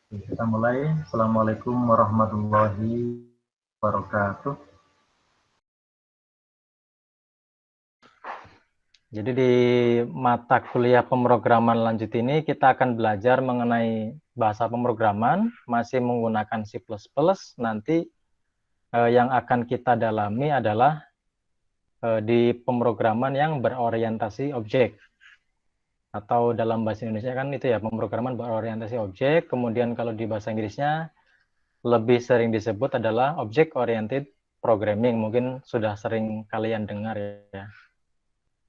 Kita mulai. Assalamualaikum warahmatullahi wabarakatuh. Jadi di mata kuliah pemrograman lanjut ini kita akan belajar mengenai bahasa pemrograman, masih menggunakan C++. Nanti yang akan kita dalami adalah di pemrograman yang berorientasi objek. Atau dalam bahasa Indonesia kan itu ya, pemrograman berorientasi objek. Kemudian kalau di bahasa Inggrisnya lebih sering disebut adalah object oriented programming. Mungkin sudah sering kalian dengar ya.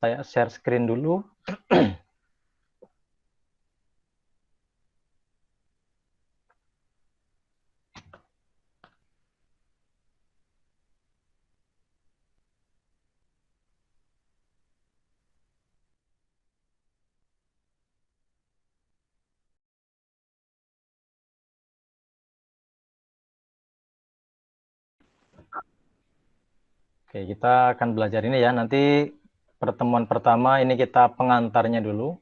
Saya share screen dulu. Oke, kita akan belajar ini ya. Nanti pertemuan pertama ini kita pengantarnya dulu.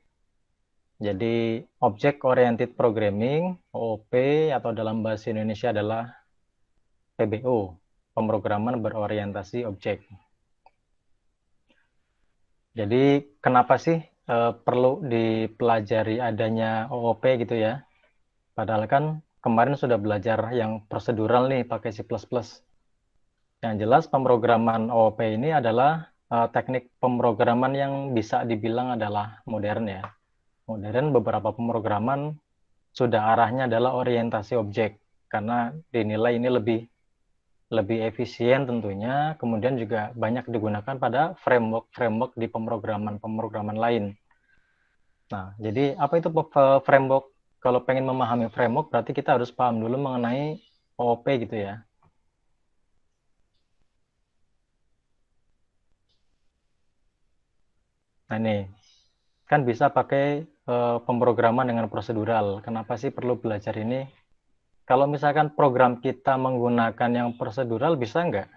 Jadi Object Oriented Programming, OOP, atau dalam bahasa Indonesia adalah PBO, pemrograman berorientasi objek. Jadi kenapa sih perlu dipelajari adanya OOP gitu ya? Padahal kan kemarin sudah belajar yang prosedural nih pakai C++. Yang jelas pemrograman OOP ini adalah teknik pemrograman yang bisa dibilang adalah modern ya. Modern, beberapa pemrograman sudah arahnya adalah orientasi objek karena dinilai ini lebih efisien tentunya, kemudian juga banyak digunakan pada framework di pemrograman lain. Nah, jadi apa itu framework? Kalau pengen memahami framework berarti kita harus paham dulu mengenai OOP gitu ya. Nah, ini kan bisa pakai pemrograman dengan prosedural. Kenapa sih perlu belajar ini? Kalau misalkan program kita menggunakan yang prosedural, bisa nggak?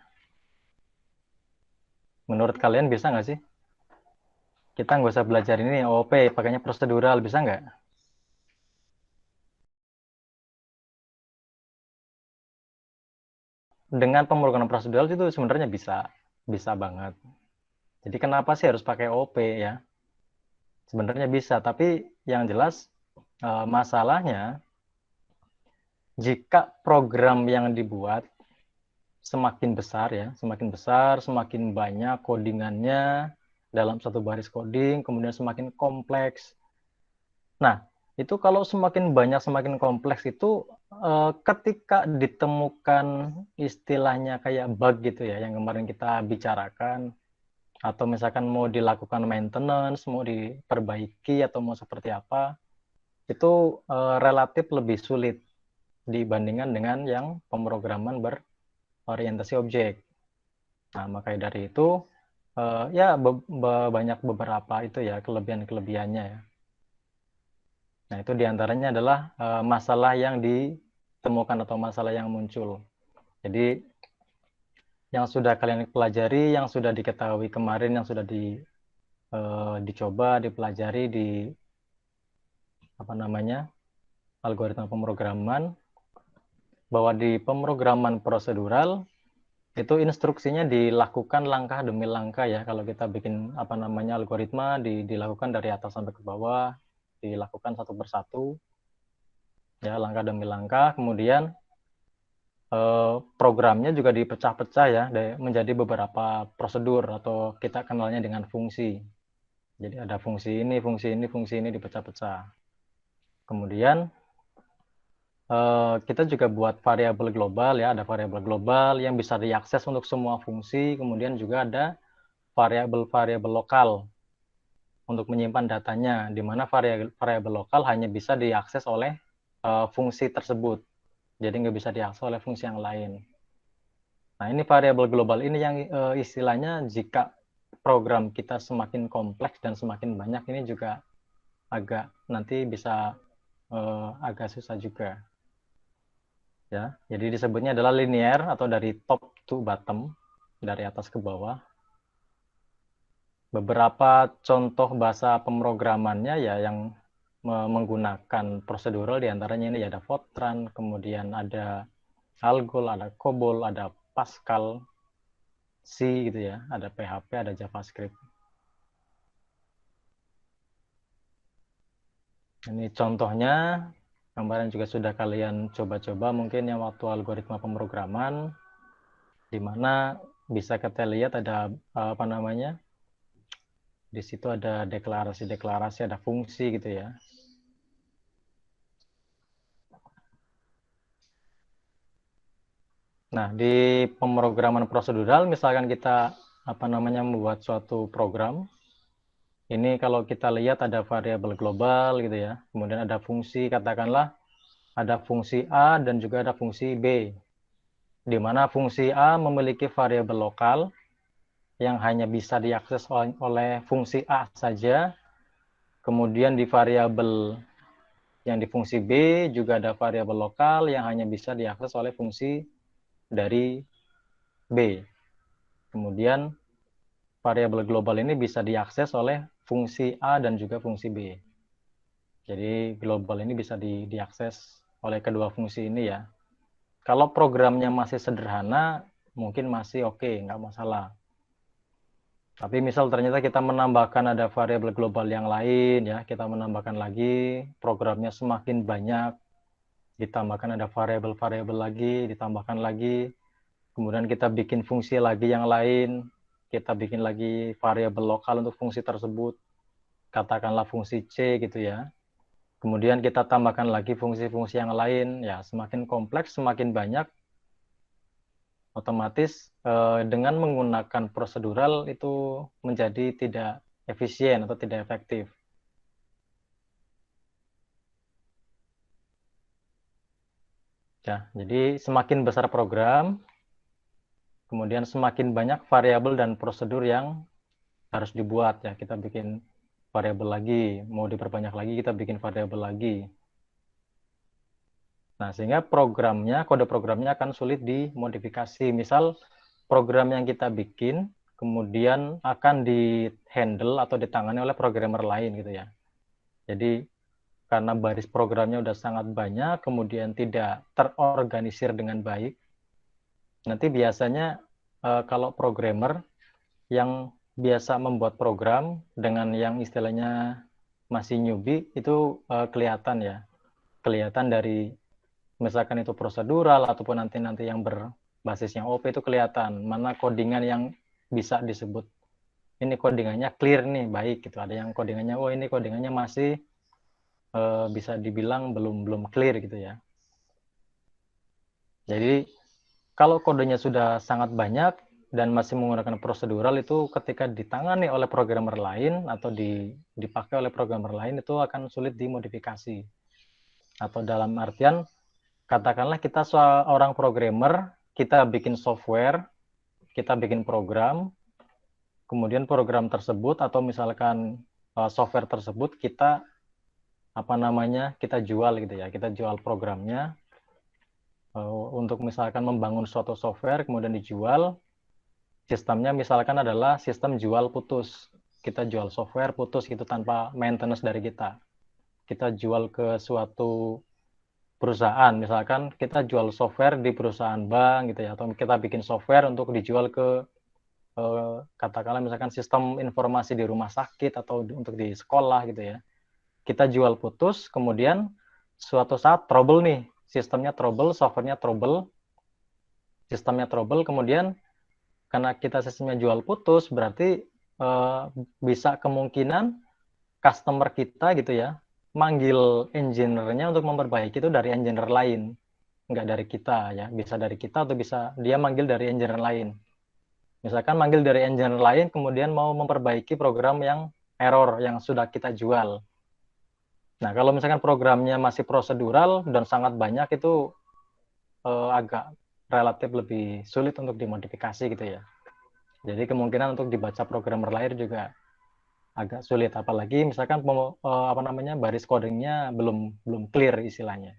Menurut kalian bisa nggak sih? Kita nggak usah belajar ini OOP, pakainya prosedural, bisa nggak? Dengan pemrograman prosedural itu sebenarnya bisa banget. Jadi kenapa sih harus pakai OOP ya? Sebenarnya bisa, tapi yang jelas masalahnya jika program yang dibuat semakin besar ya, semakin banyak codingannya dalam satu baris coding, kemudian semakin kompleks. Nah, itu kalau semakin banyak, semakin kompleks itu ketika ditemukan istilahnya kayak bug gitu ya, yang kemarin kita bicarakan, atau misalkan mau dilakukan maintenance, mau diperbaiki atau mau seperti apa, itu relatif lebih sulit dibandingkan dengan yang pemrograman berorientasi objek. Nah, makanya dari itu ya banyak beberapa itu ya kelebihan-kelebihannya ya. Nah, itu diantaranya adalah masalah yang ditemukan atau masalah yang muncul. Jadi yang sudah kalian pelajari, yang sudah diketahui kemarin, yang sudah dicoba, dipelajari di apa namanya algoritma pemrograman, bahwa di pemrograman prosedural itu instruksinya dilakukan langkah demi langkah ya. Kalau kita bikin apa namanya algoritma dilakukan dari atas sampai ke bawah, dilakukan satu persatu ya, langkah demi langkah. Kemudian programnya juga dipecah-pecah ya menjadi beberapa prosedur atau kita kenalnya dengan fungsi. Jadi ada fungsi ini, fungsi ini, fungsi ini dipecah-pecah. Kemudian kita juga buat variabel global ya, ada variabel global yang bisa diakses untuk semua fungsi, kemudian juga ada variabel lokal untuk menyimpan datanya, di mana variabel lokal hanya bisa diakses oleh fungsi tersebut, jadi nggak bisa diakses oleh fungsi yang lain. Nah, ini variabel global ini yang istilahnya jika program kita semakin kompleks dan semakin banyak, ini juga agak nanti bisa agak susah juga. Ya, jadi disebutnya adalah linear atau dari top to bottom, dari atas ke bawah. Beberapa contoh bahasa pemrogramannya ya yang menggunakan prosedural, diantaranya ini ada Fortran, kemudian ada Algol, ada COBOL, ada Pascal, C gitu ya, ada PHP, ada JavaScript. Ini contohnya, kemarin juga sudah kalian coba-coba mungkin yang waktu algoritma pemrograman, di mana bisa kita lihat ada apa namanya, di situ ada deklarasi-deklarasi, ada fungsi gitu ya. Nah, di pemrograman prosedural, misalkan kita apa namanya membuat suatu program, ini kalau kita lihat ada variabel global gitu ya, kemudian ada fungsi, katakanlah ada fungsi A dan juga ada fungsi B, di mana fungsi A memiliki variabel lokal yang hanya bisa diakses oleh fungsi A saja, kemudian di variabel yang di fungsi B juga ada variabel lokal yang hanya bisa diakses oleh fungsi dari B. Kemudian variabel global ini bisa diakses oleh fungsi A dan juga fungsi B. Jadi global ini bisa diakses oleh kedua fungsi ini ya. Kalau programnya masih sederhana, mungkin masih oke, nggak masalah. Tapi misal ternyata kita menambahkan ada variabel global yang lain ya, kita menambahkan lagi, programnya semakin banyak, ditambahkan ada variabel-variabel lagi, ditambahkan lagi, kemudian kita bikin fungsi lagi yang lain, kita bikin lagi variabel lokal untuk fungsi tersebut, katakanlah fungsi C gitu ya. Kemudian kita tambahkan lagi fungsi-fungsi yang lain, ya semakin kompleks, semakin banyak, otomatis dengan menggunakan prosedural itu menjadi tidak efisien atau tidak efektif. Ya, jadi semakin besar program, kemudian semakin banyak variabel dan prosedur yang harus dibuat ya. Kita bikin variabel lagi, mau diperbanyak lagi kita bikin variabel lagi. Nah, sehingga programnya, kode programnya akan sulit dimodifikasi. Misal program yang kita bikin kemudian akan di-handle atau ditangani oleh programmer lain gitu ya. Jadi karena baris programnya udah sangat banyak, kemudian tidak terorganisir dengan baik, nanti biasanya kalau programmer yang biasa membuat program dengan yang istilahnya masih newbie itu kelihatan ya. Kelihatan dari misalkan itu prosedural ataupun nanti yang berbasisnya OP itu kelihatan mana codingan yang bisa disebut ini codingannya clear nih, baik gitu. Ada yang codingannya oh ini codingannya masih bisa dibilang belum clear gitu ya. Jadi kalau kodenya sudah sangat banyak dan masih menggunakan prosedural, itu ketika ditangani oleh programmer lain atau dipakai oleh programmer lain itu akan sulit dimodifikasi. Atau dalam artian katakanlah kita seorang programmer, kita bikin software, kita bikin program, kemudian program tersebut atau misalkan software tersebut kita apa namanya kita jual gitu ya, kita jual programnya untuk misalkan membangun suatu software kemudian dijual. Sistemnya misalkan adalah sistem jual putus. Kita jual software putus gitu tanpa maintenance dari kita. Kita jual ke suatu perusahaan, misalkan kita jual software di perusahaan bank gitu ya, atau kita bikin software untuk dijual ke katakanlah misalkan sistem informasi di rumah sakit atau untuk di sekolah gitu ya. Kita jual putus, kemudian suatu saat trouble nih, sistemnya trouble, softwarenya trouble, sistemnya trouble, kemudian karena kita sistemnya jual putus, berarti bisa kemungkinan customer kita gitu ya, manggil engineer-nya untuk memperbaiki itu dari engineer lain, nggak dari kita ya, bisa dari kita atau bisa dia manggil dari engineer lain. Misalkan manggil dari engineer lain, kemudian mau memperbaiki program yang error yang sudah kita jual. Nah, kalau misalkan programnya masih prosedural dan sangat banyak, itu agak relatif lebih sulit untuk dimodifikasi gitu ya. Jadi kemungkinan untuk dibaca programmer lain juga agak sulit, apalagi misalkan apa namanya baris codingnya belum clear istilahnya.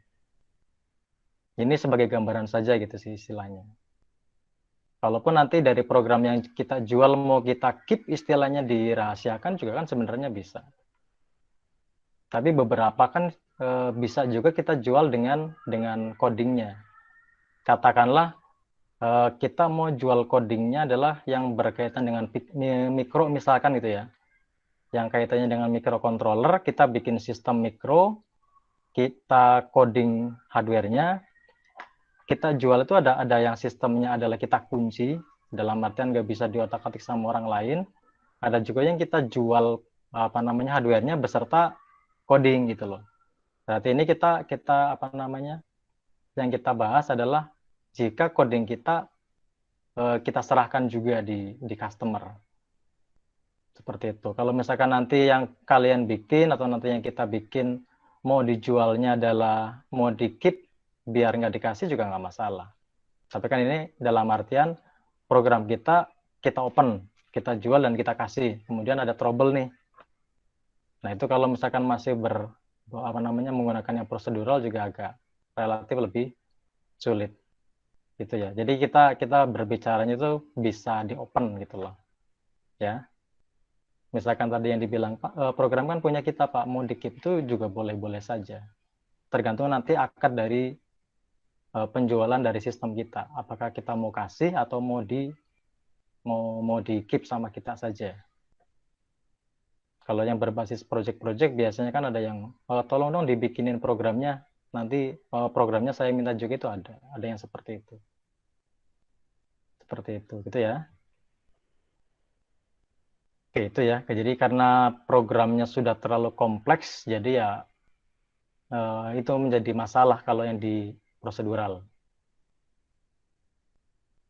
Ini sebagai gambaran saja gitu sih istilahnya. Kalaupun nanti dari program yang kita jual mau kita keep istilahnya dirahasiakan juga kan sebenarnya bisa. Tapi beberapa kan bisa juga kita jual dengan codingnya. Katakanlah kita mau jual codingnya adalah yang berkaitan dengan mikro misalkan gitu ya. Yang kaitannya dengan microcontroller, kita bikin sistem mikro, kita coding hardware-nya, kita jual itu ada yang sistemnya adalah kita kunci, dalam artian nggak bisa diotak-atik sama orang lain. Ada juga yang kita jual apa namanya hardware-nya beserta coding gitu loh. Berarti ini kita apa namanya yang kita bahas adalah jika coding kita serahkan juga di customer. Seperti itu. Kalau misalkan nanti yang kalian bikin atau nanti yang kita bikin mau dijualnya adalah mau di keep biar nggak dikasih juga nggak masalah. Tapi kan ini dalam artian program kita open, kita jual dan kita kasih. Kemudian ada trouble nih. Nah itu kalau misalkan masih apa namanya menggunakan yang prosedural juga agak relatif lebih sulit gitu ya. Jadi kita berbicaranya itu bisa di open gitu loh. Ya. Misalkan tadi yang dibilang Pak, program kan punya kita Pak, mau di keep itu juga boleh-boleh saja. Tergantung nanti akad dari penjualan dari sistem kita. Apakah kita mau kasih atau mau di keep sama kita saja. Kalau yang berbasis project-project biasanya kan ada yang tolong dong dibikinin programnya. Nanti programnya saya minta juga itu ada yang seperti itu. Seperti itu gitu ya. Oke, itu ya. Jadi karena programnya sudah terlalu kompleks, jadi ya itu menjadi masalah kalau yang di prosedural.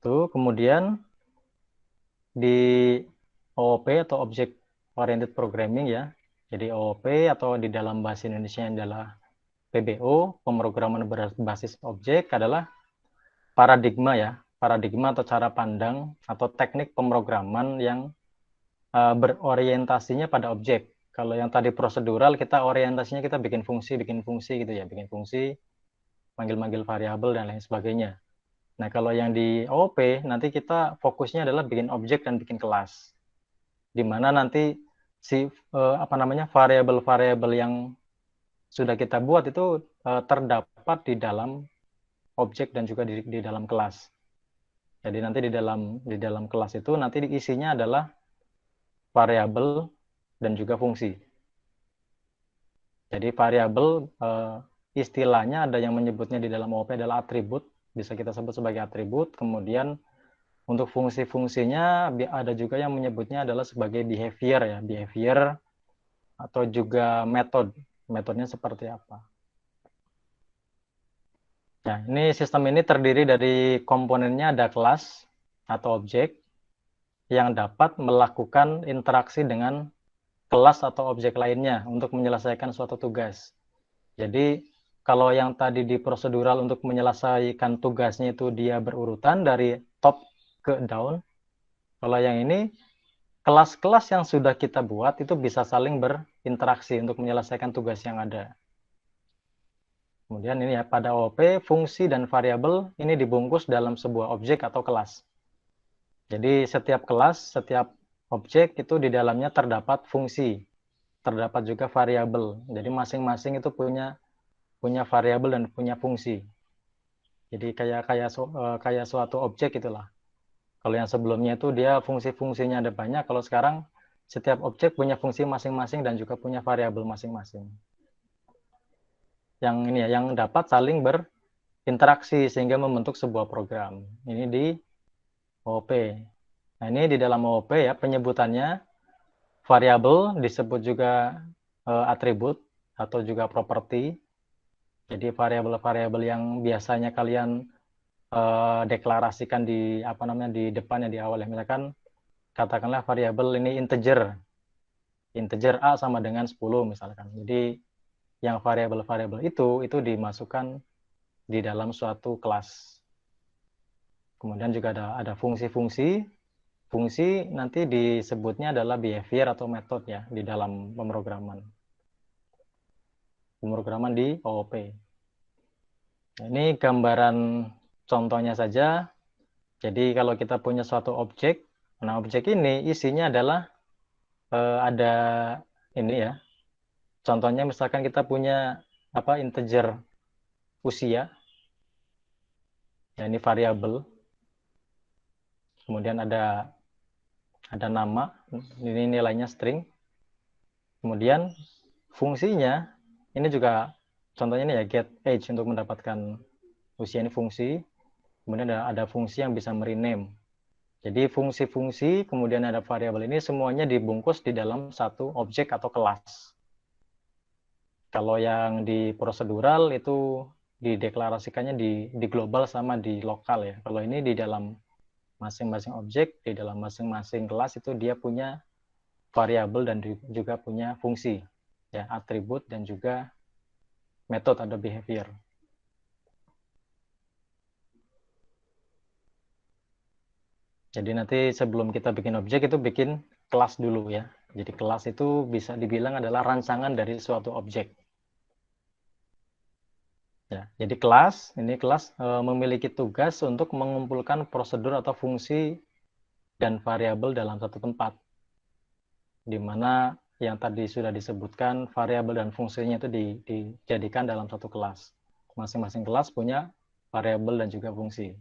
Tuh, kemudian di OOP atau Object Oriented Programming ya. Jadi OOP atau di dalam bahasa Indonesia adalah PBO, pemrograman berbasis objek adalah paradigma ya. Paradigma atau cara pandang atau teknik pemrograman yang berorientasinya pada objek. Kalau yang tadi prosedural kita orientasinya kita bikin fungsi gitu ya, bikin fungsi, manggil-manggil variabel dan lain sebagainya. Nah, kalau yang di OOP nanti kita fokusnya adalah bikin objek dan bikin kelas. Di mana nanti si apa namanya variabel-variabel yang sudah kita buat itu terdapat di dalam objek dan juga di dalam kelas. Jadi nanti di dalam kelas itu nanti isinya adalah variabel dan juga fungsi. Jadi variabel istilahnya ada yang menyebutnya di dalam OOP adalah atribut, bisa kita sebut sebagai atribut. Kemudian untuk fungsi-fungsinya ada juga yang menyebutnya adalah sebagai behavior ya, behavior atau juga metode. Metodenya seperti apa. Nah, ini sistem ini terdiri dari komponennya ada kelas atau objek yang dapat melakukan interaksi dengan kelas atau objek lainnya untuk menyelesaikan suatu tugas. Jadi kalau yang tadi di prosedural untuk menyelesaikan tugasnya itu dia berurutan dari top ke down. Kalau yang ini kelas-kelas yang sudah kita buat itu bisa saling berinteraksi untuk menyelesaikan tugas yang ada. Kemudian ini ya pada OOP fungsi dan variabel ini dibungkus dalam sebuah objek atau kelas. Jadi setiap kelas, setiap objek itu di dalamnya terdapat fungsi, terdapat juga variabel. Jadi masing-masing itu punya variabel dan punya fungsi. Jadi kayak suatu objek itulah. Kalau yang sebelumnya itu dia fungsi-fungsinya ada banyak, kalau sekarang setiap objek punya fungsi masing-masing dan juga punya variabel masing-masing. Yang ini ya, yang dapat saling berinteraksi sehingga membentuk sebuah program. Ini di OOP. Nah, ini di dalam OOP ya penyebutannya variabel disebut juga atribut atau juga properti. Jadi variabel-variabel yang biasanya kalian deklarasikan di apa namanya di depannya di awal ya. Misalkan katakanlah variabel ini integer. Integer A sama dengan 10 misalkan. Jadi yang variabel-variabel itu dimasukkan di dalam suatu kelas. Kemudian juga ada fungsi-fungsi. Fungsi nanti disebutnya adalah behavior atau metode ya di dalam pemrograman. Pemrograman di OOP. Nah, ini gambaran contohnya saja. Jadi kalau kita punya suatu objek, nah objek ini isinya adalah ada ini ya, Contohnya misalkan kita punya integer usia, ya ini variabel. Kemudian ada nama, ini nilainya string. Kemudian fungsinya ini juga contohnya ini ya get age untuk mendapatkan usia, ini fungsi. Kemudian ada fungsi yang bisa merename. Jadi fungsi-fungsi kemudian ada variabel ini semuanya dibungkus di dalam satu objek atau kelas. Kalau yang di prosedural itu dideklarasikannya di global sama di lokal ya. Kalau ini di dalam masing-masing objek, di dalam masing-masing kelas itu dia punya variabel dan juga punya fungsi, ya, atribut dan juga metode atau behavior. Jadi nanti sebelum kita bikin objek itu bikin kelas dulu ya. Jadi kelas itu bisa dibilang adalah rancangan dari suatu objek. Ya, jadi kelas memiliki tugas untuk mengumpulkan prosedur atau fungsi dan variabel dalam satu tempat. Di mana yang tadi sudah disebutkan variabel dan fungsinya itu dijadikan dalam satu kelas. Masing-masing kelas punya variabel dan juga fungsi.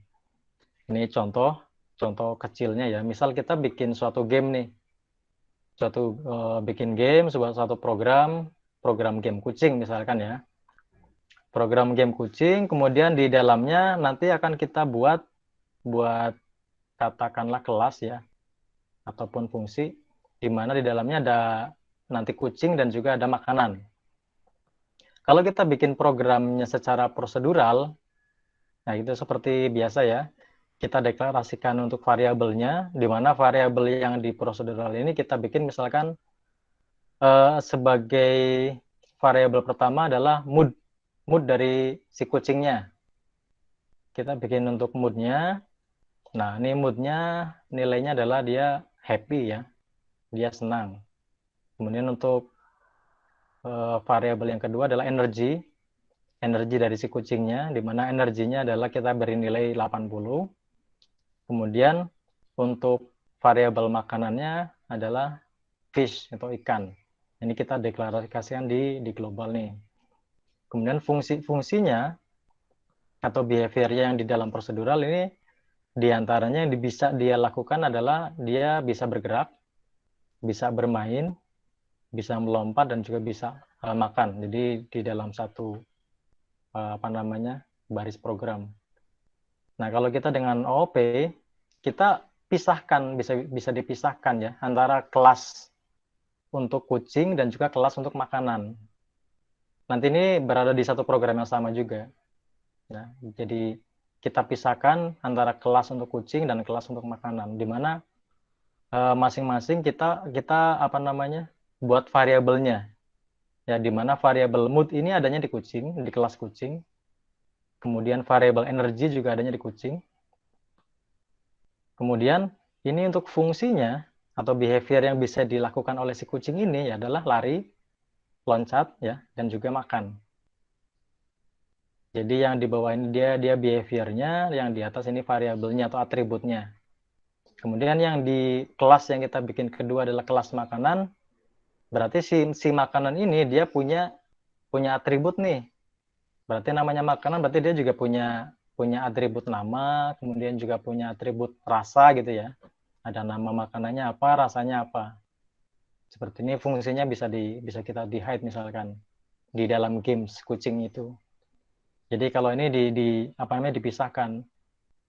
Ini contoh kecilnya ya. Misal kita bikin suatu game nih. Bikin game, suatu program game kucing misalkan ya. Program game kucing, kemudian di dalamnya nanti akan kita buat katakanlah kelas ya, ataupun fungsi, di mana di dalamnya ada nanti kucing dan juga ada makanan. Kalau kita bikin programnya secara prosedural, nah itu seperti biasa ya, kita deklarasikan untuk variabelnya, di mana variabel yang di prosedural ini kita bikin misalkan sebagai variabel pertama adalah mood dari si kucingnya. Kita bikin untuk moodnya. Nah, ini moodnya nilainya adalah dia happy ya, dia senang. Kemudian untuk variabel yang kedua adalah energi dari si kucingnya, di mana energinya adalah kita beri nilai 80. Kemudian untuk variabel makanannya adalah fish atau ikan. Ini kita deklarasikan di global nih. Kemudian fungsinya atau behaviornya yang di dalam prosedural ini diantaranya yang bisa dia lakukan adalah dia bisa bergerak, bisa bermain, bisa melompat dan juga bisa makan. Jadi di dalam satu baris program. Nah kalau kita dengan OOP kita pisahkan, bisa dipisahkan ya antara kelas untuk kucing dan juga kelas untuk makanan. Nanti ini berada di satu program yang sama juga. Nah, jadi kita pisahkan antara kelas untuk kucing dan kelas untuk makanan, di mana masing-masing kita buat variabelnya. Ya, di mana variabel mood ini adanya di kucing, di kelas kucing. Kemudian variabel energi juga adanya di kucing. Kemudian ini untuk fungsinya atau behavior yang bisa dilakukan oleh si kucing ini adalah lari, loncat ya, dan juga makan. Jadi yang di bawah ini dia behaviornya, yang di atas ini variabelnya atau atributnya. Kemudian yang di kelas yang kita bikin kedua adalah kelas makanan. Berarti si makanan ini dia punya atribut nih. Berarti namanya makanan, berarti dia juga punya atribut nama, kemudian juga punya atribut rasa gitu ya. Ada nama makanannya apa, rasanya apa. Seperti ini fungsinya bisa kita di hide misalkan di dalam games kucing itu. Jadi kalau ini dipisahkan.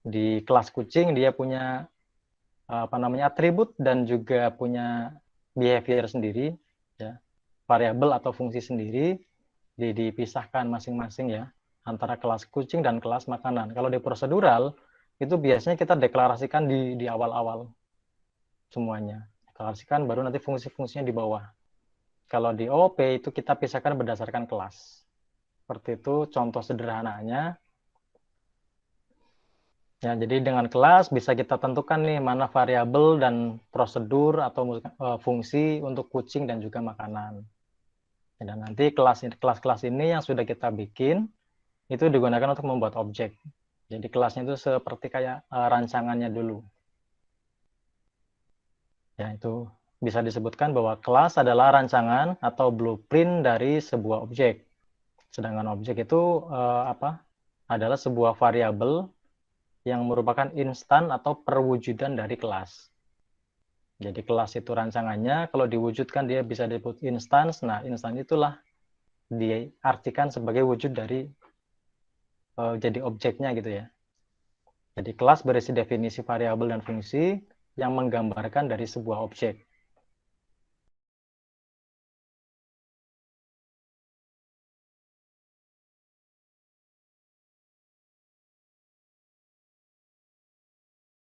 Di kelas kucing dia punya atribut dan juga punya behavior sendiri ya. Variabel atau fungsi sendiri dipisahkan masing-masing ya antara kelas kucing dan kelas makanan. Kalau di prosedural itu biasanya kita deklarasikan di awal-awal semuanya. Deklarasikan baru nanti fungsi-fungsinya di bawah. Kalau di OOP itu kita pisahkan berdasarkan kelas. Seperti itu contoh sederhananya. Ya, jadi dengan kelas bisa kita tentukan nih mana variabel dan prosedur atau fungsi untuk kucing dan juga makanan. Dan nanti kelas-kelas ini yang sudah kita bikin itu digunakan untuk membuat objek. Jadi kelasnya itu seperti kayak rancangannya dulu. Ya, itu bisa disebutkan bahwa kelas adalah rancangan atau blueprint dari sebuah objek. Sedangkan objek itu adalah sebuah variabel yang merupakan instan atau perwujudan dari kelas. Jadi kelas itu rancangannya, kalau diwujudkan dia bisa disebut instance. Nah, instance itulah diartikan sebagai wujud dari jadi objeknya gitu ya. Jadi kelas berisi definisi variabel dan fungsi yang menggambarkan dari sebuah objek.